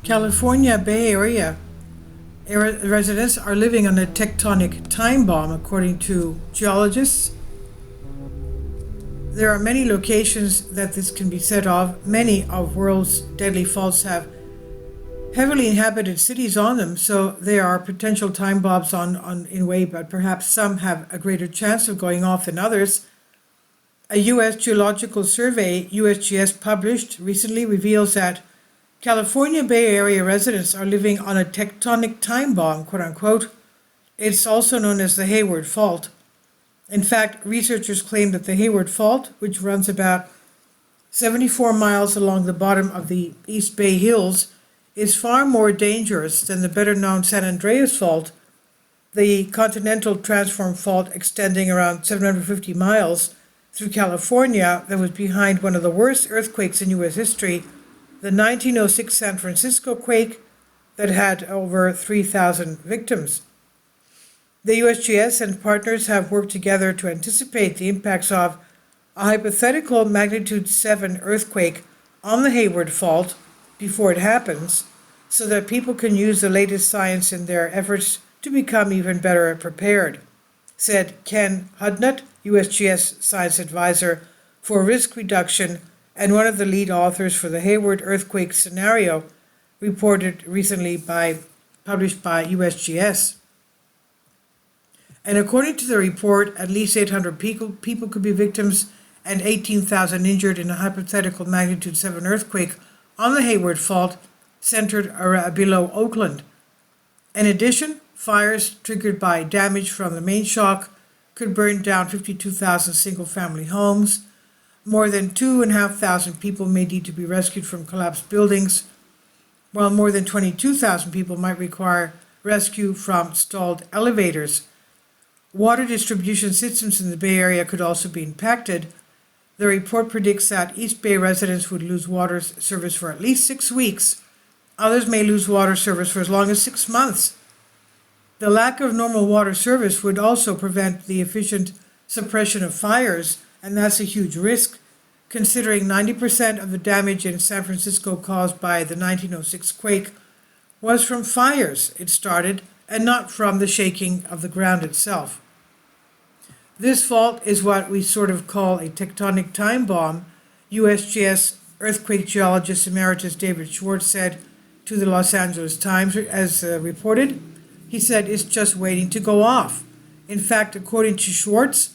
California Bay Area residents are living on a tectonic time bomb, according to geologists. There are many locations that this can be said of. Many of world's deadly faults have heavily inhabited cities on them, so there are potential time bombs on in way, but perhaps some have a greater chance of going off than others. A U.S. geological survey, USGS, published recently reveals that California Bay Area residents are living on a tectonic time bomb, quote unquote. It's also known as the Hayward Fault. In fact, researchers claim that the Hayward Fault, which runs about 74 miles along the bottom of the East Bay Hills, is far more dangerous than the better-known San Andreas Fault, the continental transform fault extending around 750 miles through California that was behind one of the worst earthquakes in U.S. history, the 1906 San Francisco quake that had over 3,000 victims. The USGS and partners have worked together to anticipate the impacts of a hypothetical magnitude 7 earthquake on the Hayward Fault before it happens, so that people can use the latest science in their efforts to become even better prepared, said Ken Hudnut, USGS science advisor for risk reduction and one of the lead authors for the Hayward earthquake scenario, published by USGS. And according to the report, at least 800 people could be victims and 18,000 injured in a hypothetical magnitude 7 earthquake on the Hayward Fault centered below Oakland. In addition, fires triggered by damage from the main shock could burn down 52,000 single-family homes. More than 2,500 people may need to be rescued from collapsed buildings, while more than 22,000 people might require rescue from stalled elevators. Water distribution systems in the Bay Area could also be impacted. The report predicts that East Bay residents would lose water service for at least 6 weeks. Others may lose water service for as long as 6 months. The lack of normal water service would also prevent the efficient suppression of fires, and that's a huge risk, considering 90% of the damage in San Francisco caused by the 1906 quake was from fires it started and not from the shaking of the ground itself. This fault is what we sort of call a tectonic time bomb, USGS earthquake geologist emeritus David Schwartz said to the Los Angeles Times, as reported. He said it's just waiting to go off. In fact, according to Schwartz,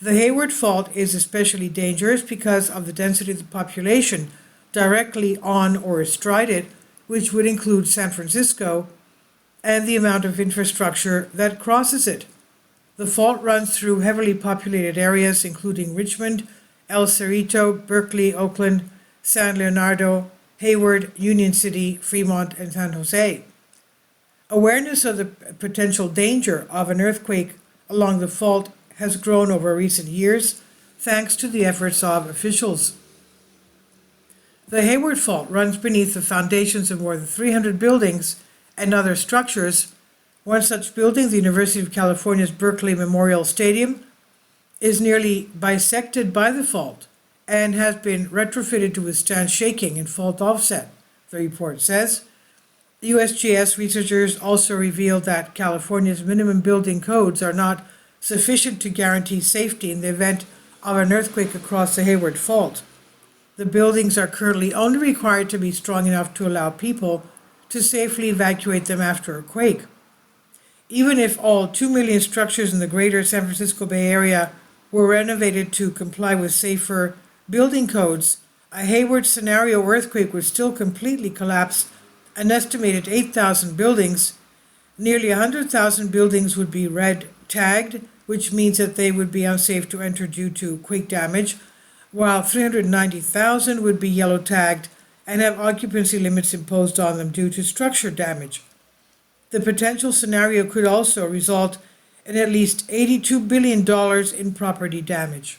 the Hayward Fault is especially dangerous because of the density of the population directly on or astride it, which would include San Francisco, and the amount of infrastructure that crosses it. The fault runs through heavily populated areas including Richmond, El Cerrito, Berkeley, Oakland, San Leonardo, Hayward, Union City, Fremont, and San Jose. Awareness of the potential danger of an earthquake along the fault has grown over recent years, thanks to the efforts of officials. The Hayward Fault runs beneath the foundations of more than 300 buildings and other structures. One such building, the University of California's Berkeley Memorial Stadium, is nearly bisected by the fault and has been retrofitted to withstand shaking and fault offset, the report says. The USGS researchers also revealed that California's minimum building codes are not sufficient to guarantee safety in the event of an earthquake across the Hayward Fault. The buildings are currently only required to be strong enough to allow people to safely evacuate them after a quake. Even if all 2 million structures in the greater San Francisco Bay Area were renovated to comply with safer building codes, a Hayward scenario earthquake would still completely collapse an estimated 8,000 buildings. Nearly 100,000 buildings would be red tagged, which means that they would be unsafe to enter due to quake damage, while 390,000 would be yellow tagged and have occupancy limits imposed on them due to structure damage. The potential scenario could also result in at least $82 billion in property damage.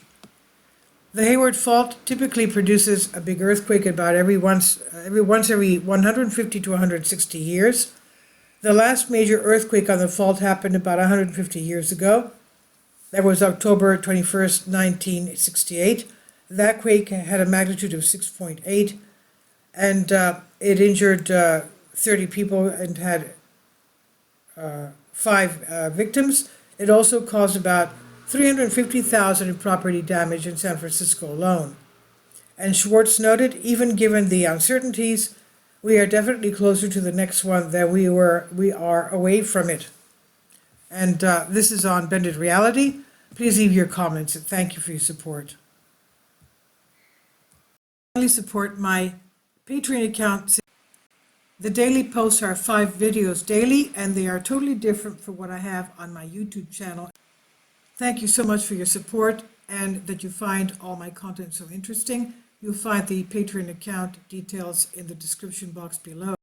The Hayward Fault typically produces a big earthquake about every 150 to 160 years. The last major earthquake on the fault happened about 150 years ago. That was October 21st, 1968. That quake had a magnitude of 6.8, and it injured 30 people and had 5 victims. It also caused about $350,000 in property damage in San Francisco alone. And Schwartz noted, even given the uncertainties, we are definitely closer to the next one than we are away from it. And this is on Bended Reality. Please leave your comments and thank you for your support. Finally, support my Patreon account. The daily posts are 5 videos daily, and they are totally different from what I have on my YouTube channel. Thank you so much for your support and that you find all my content so interesting. You'll find the Patreon account details in the description box below.